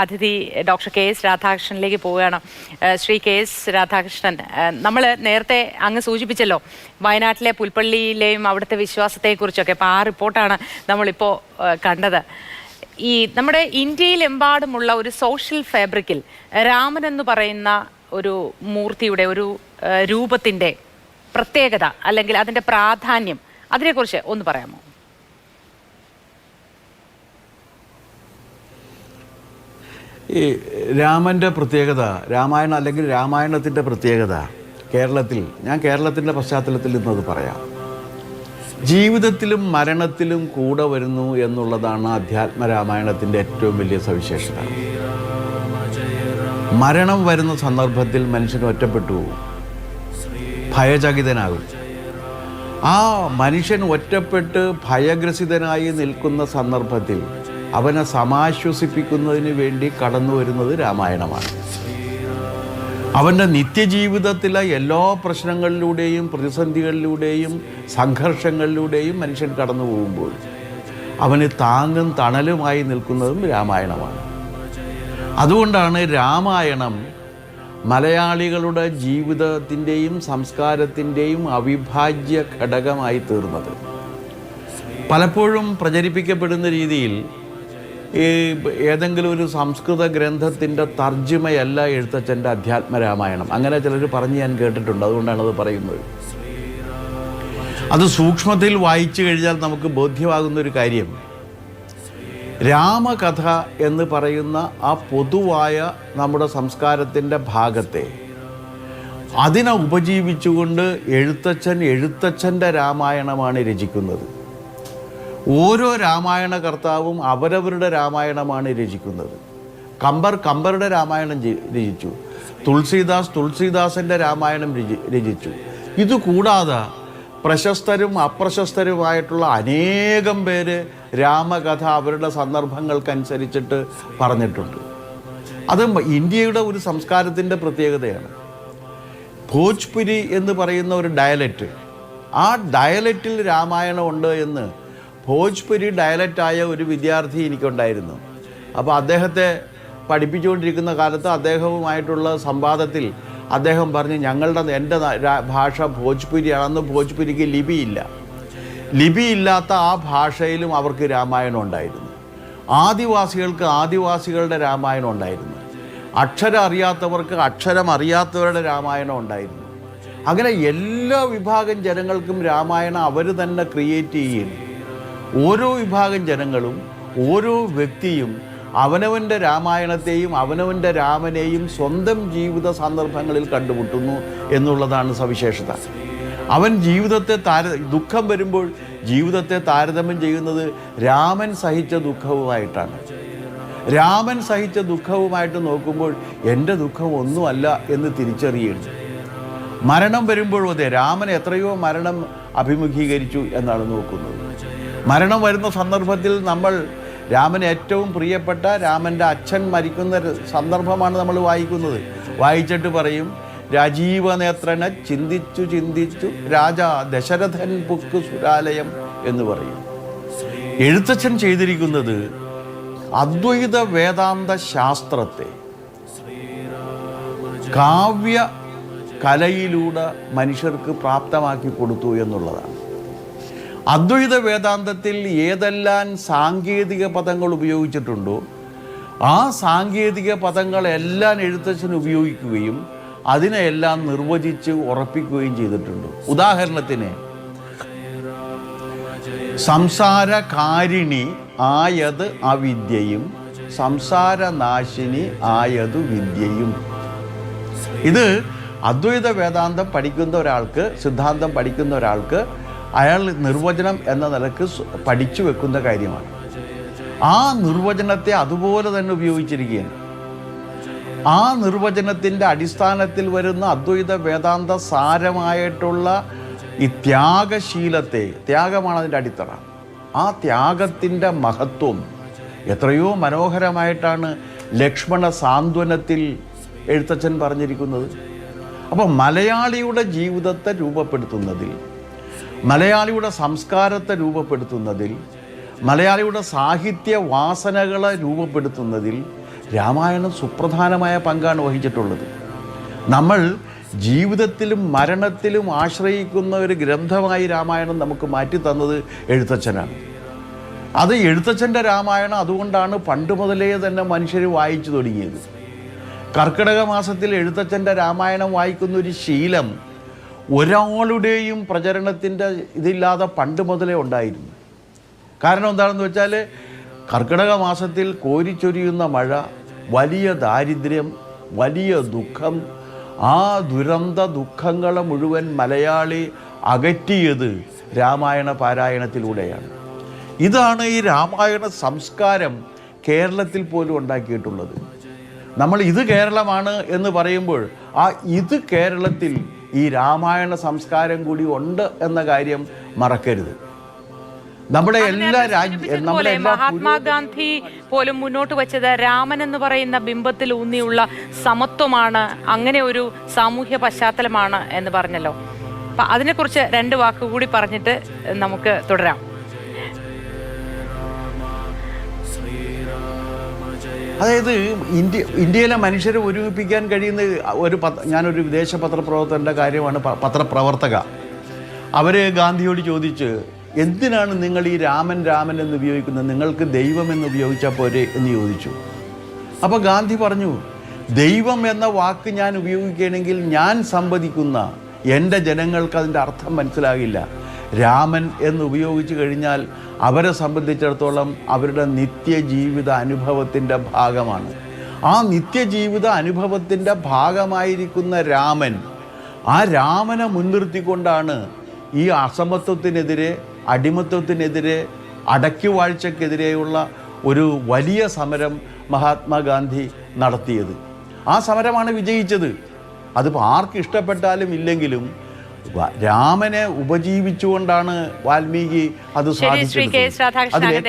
അതിഥി doctor K S രാധാകൃഷ്ണനിലേക്ക് പോവുകയാണ്. Shri K S Radhakrishnan, നമ്മൾ നേരത്തെ അങ്ങ് സൂചിപ്പിച്ചല്ലോ വയനാട്ടിലെ പുൽപ്പള്ളിയിലെയും അവിടുത്തെ വിശ്വാസത്തെക്കുറിച്ചൊക്കെ. അപ്പോൾ ആ റിപ്പോർട്ടാണ് നമ്മളിപ്പോൾ കണ്ടത്. ഈ നമ്മുടെ ഇന്ത്യയിലെമ്പാടുമുള്ള ഒരു സോഷ്യൽ ഫാബ്രിക്കിൽ രാമൻ എന്ന് പറയുന്ന ഒരു മൂർത്തിയുടെ ഒരു രൂപത്തിൻ്റെ പ്രത്യേകത അല്ലെങ്കിൽ അതിൻ്റെ പ്രാധാന്യം, അതിനെക്കുറിച്ച് ഒന്ന് പറയാമോ? ഈ രാമൻ്റെ പ്രത്യേകത, രാമായണം അല്ലെങ്കിൽ രാമായണത്തിൻ്റെ പ്രത്യേകത ഞാൻ കേരളത്തിൻ്റെ പശ്ചാത്തലത്തിൽ നിന്നത് പറയാം. ജീവിതത്തിലും മരണത്തിലും കൂടെ വരുന്നു എന്നുള്ളതാണ് അധ്യാത്മരാമായണത്തിൻ്റെ ഏറ്റവും വലിയ സവിശേഷത. മരണം വരുന്ന സന്ദർഭത്തിൽ മനുഷ്യൻ ഒറ്റപ്പെട്ടു പോകും, ഭയചകിതനാകും. ആ മനുഷ്യൻ ഒറ്റപ്പെട്ട് ഭയഗ്രസിതനായി നിൽക്കുന്ന സന്ദർഭത്തിൽ അവനെ സമാശ്വസിപ്പിക്കുന്നതിന് വേണ്ടി കടന്നു വരുന്നത് രാമായണമാണ്. അവൻ്റെ നിത്യജീവിതത്തിലെ എല്ലാ പ്രശ്നങ്ങളിലൂടെയും പ്രതിസന്ധികളിലൂടെയും സംഘർഷങ്ങളിലൂടെയും മനുഷ്യൻ കടന്നു പോകുമ്പോൾ അവന് താങ്ങും തണലുമായി നിൽക്കുന്നതും രാമായണമാണ്. അതുകൊണ്ടാണ് രാമായണം മലയാളികളുടെ ജീവിതത്തിൻ്റെയും സംസ്കാരത്തിൻ്റെയും അവിഭാജ്യ ഘടകമായി തീർന്നത്. പലപ്പോഴും പ്രചരിപ്പിക്കപ്പെടുന്ന രീതിയിൽ ഏതെങ്കിലും ഒരു സംസ്കൃത ഗ്രന്ഥത്തിൻ്റെ തർജ്ജിമയല്ല എഴുത്തച്ഛൻ്റെ അധ്യാത്മരാമായണം, അങ്ങനെ ചിലർ പറഞ്ഞ് ഞാൻ കേട്ടിട്ടുണ്ട്. അതുകൊണ്ടാണത് പറയുന്നത്. അത് സൂക്ഷ്മത്തിൽ വായിച്ചു കഴിഞ്ഞാൽ നമുക്ക് ബോധ്യമാകുന്നൊരു കാര്യം, രാമകഥ എന്ന് പറയുന്ന ആ പൊതുവായ നമ്മുടെ സംസ്കാരത്തിൻ്റെ ഭാഗത്തെ അതിനെ ഉപജീവിച്ചുകൊണ്ട് എഴുത്തച്ഛൻ്റെ രാമായണമാണ് രചിക്കുന്നത്. ഓരോ രാമായണ കർത്താവും അവരവരുടെ രാമായണമാണ് രചിക്കുന്നത്. കമ്പറുടെ രാമായണം രചിച്ചു, തുളസീദാസൻ്റെ രാമായണം രചിച്ചു. ഇതുകൂടാതെ പ്രശസ്തരും അപ്രശസ്തരുമായിട്ടുള്ള അനേകം പേര് രാമകഥ അവരുടെ സന്ദർഭങ്ങൾക്കനുസരിച്ചിട്ട് പറഞ്ഞിട്ടുണ്ട്. അത് ഇന്ത്യയുടെ ഒരു സംസ്കാരത്തിൻ്റെ പ്രത്യേകതയാണ്. ഭോജ്പുരി എന്ന് പറയുന്ന ഒരു ഡയലക്റ്റ്, ആ ഡയലക്റ്റിൽ രാമായണം ഉണ്ട് എന്ന് ഭോജ്പുരി ഡയലക്റ്റായ ഒരു വിദ്യാർത്ഥി എനിക്കുണ്ടായിരുന്നു. അപ്പോൾ അദ്ദേഹത്തെ പഠിപ്പിച്ചുകൊണ്ടിരിക്കുന്ന കാലത്ത് അദ്ദേഹവുമായിട്ടുള്ള സംവാദത്തിൽ അദ്ദേഹം പറഞ്ഞു, എൻ്റെ ഭാഷ ഭോജ്പുരിയാണ്. അന്ന് ഭോജ്പുരിക്ക് ലിപിയില്ലാത്ത ആ ഭാഷയിലും അവർക്ക് രാമായണം ഉണ്ടായിരുന്നു. ആദിവാസികൾക്ക് ആദിവാസികളുടെ രാമായണം ഉണ്ടായിരുന്നു. അക്ഷരം അറിയാത്തവർക്ക് അക്ഷരം അറിയാത്തവരുടെ രാമായണം ഉണ്ടായിരുന്നു. അങ്ങനെ എല്ലാ വിഭാഗം ജനങ്ങൾക്കും രാമായണം അവർ തന്നെ ക്രിയേറ്റ് ചെയ്യുന്നു. ഓരോ വിഭാഗം ജനങ്ങളും ഓരോ വ്യക്തിയും അവനവൻ്റെ രാമായണത്തെയും അവനവൻ്റെ രാമനെയും സ്വന്തം ജീവിത സന്ദർഭങ്ങളിൽ കണ്ടുമുട്ടുന്നു എന്നുള്ളതാണ് സവിശേഷത. അവൻ ജീവിതത്തെ ദുഃഖം വരുമ്പോൾ ജീവിതത്തെ താരതമ്യം ചെയ്യുന്നത് രാമൻ സഹിച്ച ദുഃഖവുമായിട്ടാണ്. രാമൻ സഹിച്ച ദുഃഖവുമായിട്ട് നോക്കുമ്പോൾ എൻ്റെ ദുഃഖം ഒന്നുമല്ല എന്ന് തിരിച്ചറിയുന്നു. മരണം വരുമ്പോഴും അതെ, രാമൻ എത്രയോ മരണം അഭിമുഖീകരിച്ചു എന്നാണ് നോക്കുന്നത്. മരണം വരുന്ന സന്ദർഭത്തിൽ നമ്മൾ രാമന് ഏറ്റവും പ്രിയപ്പെട്ട രാമൻ്റെ അച്ഛൻ മരിക്കുന്ന സന്ദർഭമാണ് നമ്മൾ വായിക്കുന്നത്. വായിച്ചിട്ട് പറയും, രാജീവനേത്രനെ ചിന്തിച്ചു രാജാ ദശരഥൻ പുക്ക് സുരാലയം എന്ന് പറയും. എഴുത്തച്ഛൻ ചെയ്തിരിക്കുന്നത് അദ്വൈത വേദാന്ത ശാസ്ത്രത്തെ കാവ്യ കലയിലൂടെ മനുഷ്യർക്ക് പ്രാപ്തമാക്കി കൊടുത്തു എന്നുള്ളതാണ്. അദ്വൈത വേദാന്തത്തിൽ ഏതെല്ലാം സാങ്കേതിക പദങ്ങൾ ഉപയോഗിച്ചിട്ടുണ്ടോ ആ സാങ്കേതിക പദങ്ങളെല്ലാം എഴുത്തച്ഛൻ ഉപയോഗിക്കുകയും അതിനെയെല്ലാം നിർവചിച്ച് ഉറപ്പിക്കുകയും ചെയ്തിട്ടുണ്ട്. ഉദാഹരണത്തിന്, സംസാരകാരിണി ആയത് അവിദ്യയും സംസാരനാശിനി ആയതു വിദ്യയും. ഇത് അദ്വൈത വേദാന്തം പഠിക്കുന്ന ഒരാൾക്ക്, സിദ്ധാന്തം പഠിക്കുന്ന ഒരാൾക്ക് അയാൾ നിർവചനം എന്ന നിലക്ക് പഠിച്ചു വെക്കുന്ന കാര്യമാണ്. ആ നിർവചനത്തെ അതുപോലെ തന്നെ ഉപയോഗിച്ചിരിക്കുകയാണ്. ആ നിർവചനത്തിൻ്റെ അടിസ്ഥാനത്തിൽ വരുന്ന അദ്വൈത വേദാന്ത സാരമായിട്ടുള്ള ഈ ത്യാഗശീലത്തെ, ത്യാഗമാണ് അതിൻ്റെ അടിത്തറ. ആ ത്യാഗത്തിൻ്റെ മഹത്വം എത്രയോ മനോഹരമായിട്ടാണ് ലക്ഷ്മണ സാന്ത്വനത്തിൽ എഴുത്തച്ഛൻ പറഞ്ഞിരിക്കുന്നത്. അപ്പോൾ മലയാളിയുടെ ജീവിതത്തെ രൂപപ്പെടുത്തുന്നതിൽ, മലയാളിയുടെ സംസ്കാരത്തെ രൂപപ്പെടുത്തുന്നതിൽ, മലയാളിയുടെ സാഹിത്യ വാസനകളെ രൂപപ്പെടുത്തുന്നതിൽ രാമായണം സുപ്രധാനമായ പങ്കാണ് വഹിച്ചിട്ടുള്ളത്. നമ്മൾ ജീവിതത്തിലും മരണത്തിലും ആശ്രയിക്കുന്ന ഒരു ഗ്രന്ഥമായി രാമായണം നമുക്ക് മാറ്റി തന്നത് എഴുത്തച്ഛനാണ്. അത് എഴുത്തച്ഛൻ്റെ രാമായണം അതുകൊണ്ടാണ് പണ്ട് മുതലേ തന്നെ മനുഷ്യർ വായിച്ചു തുടങ്ങിയത്. കർക്കിടക മാസത്തിൽ എഴുത്തച്ഛൻ്റെ രാമായണം വായിക്കുന്ന ഒരു ശീലം ഒരാളുടെയും പ്രചരണത്തിൻ്റെ ഇതില്ലാതെ പണ്ട് മുതലേ ഉണ്ടായിരുന്നു. കാരണം എന്താണെന്ന് വെച്ചാൽ കർക്കിടക മാസത്തിൽ കോരിച്ചൊരിയുന്ന മഴ, വലിയ ദാരിദ്ര്യം, വലിയ ദുഃഖം, ആ ദുരന്ത ദുഃഖങ്ങളെ മുഴുവൻ മലയാളി അകറ്റിയത് രാമായണ പാരായണത്തിലൂടെയാണ്. ഇതാണ് ഈ രാമായണ സംസ്കാരം കേരളത്തിൽ പോലും ഉണ്ടാക്കിയിട്ടുള്ളത്. നമ്മൾ ഇത് കേരളമാണ് എന്ന് പറയുമ്പോൾ ആ ഇത് കേരളത്തിൽ ഈ രാമായണ സംസ്കാരം കൂടി ഉണ്ട് എന്ന കാര്യം മറക്കരുത്. നമ്മുടെ എല്ലാ നമ്മുടെ മഹാത്മാഗാന്ധി പോലും മുന്നോട്ട് വെച്ചത് രാമൻ എന്ന് പറയുന്ന ബിംബത്തിൽ ഊന്നിയുള്ള സമത്വമാണ്, അങ്ങനെ ഒരു സാമൂഹ്യ പശ്ചാത്തലമാണ് എന്ന് പറഞ്ഞല്ലോ. അപ്പൊ അതിനെക്കുറിച്ച് 2 വാക്കുകൂടി പറഞ്ഞിട്ട് നമുക്ക് തുടരാം. അതായത് ഇന്ത്യയിലെ മനുഷ്യരെ ഒരുമിപ്പിക്കാൻ കഴിയുന്ന ഞാനൊരു വിദേശ പത്രപ്രവർത്തകൻ്റെ കാര്യമാണ്. പത്രപ്രവർത്തക അവർ ഗാന്ധിയോട് ചോദിച്ച്, എന്തിനാണ് നിങ്ങൾ ഈ രാമൻ എന്ന് ഉപയോഗിക്കുന്നത്, നിങ്ങൾക്ക് ദൈവം എന്ന് ഉപയോഗിച്ചാൽ പോരെ എന്ന് ചോദിച്ചു. അപ്പോൾ ഗാന്ധി പറഞ്ഞു, ദൈവം എന്ന വാക്ക് ഞാൻ ഉപയോഗിക്കുകയാണെങ്കിൽ ഞാൻ സംവദിക്കുന്ന എൻ്റെ ജനങ്ങൾക്ക് അതിൻ്റെ അർത്ഥം മനസ്സിലാകില്ല. രാമൻ എന്ന് ഉപയോഗിച്ച് കഴിഞ്ഞാൽ അവരെ സംബന്ധിച്ചിടത്തോളം അവരുടെ നിത്യജീവിത അനുഭവത്തിൻ്റെ ഭാഗമാണ്. ആ നിത്യജീവിത അനുഭവത്തിൻ്റെ ഭാഗമായിരിക്കുന്ന രാമൻ, ആ രാമനെ മുൻനിർത്തിക്കൊണ്ടാണ് ഈ അസമത്വത്തിനെതിരെ, അടിമത്വത്തിനെതിരെ, അടക്കിവാഴ്ചക്കെതിരെയുള്ള ഒരു വലിയ സമരം മഹാത്മാഗാന്ധി നടത്തിയത്. ആ സമരമാണ് വിജയിച്ചത്. അതിപ്പോൾ ആർക്ക് ഇഷ്ടപ്പെട്ടാലും ഇല്ലെങ്കിലും രാമനെ ഉപജീവിച്ചുകൊണ്ടാണ് വാൽമീകി അത് സാധിച്ചത്.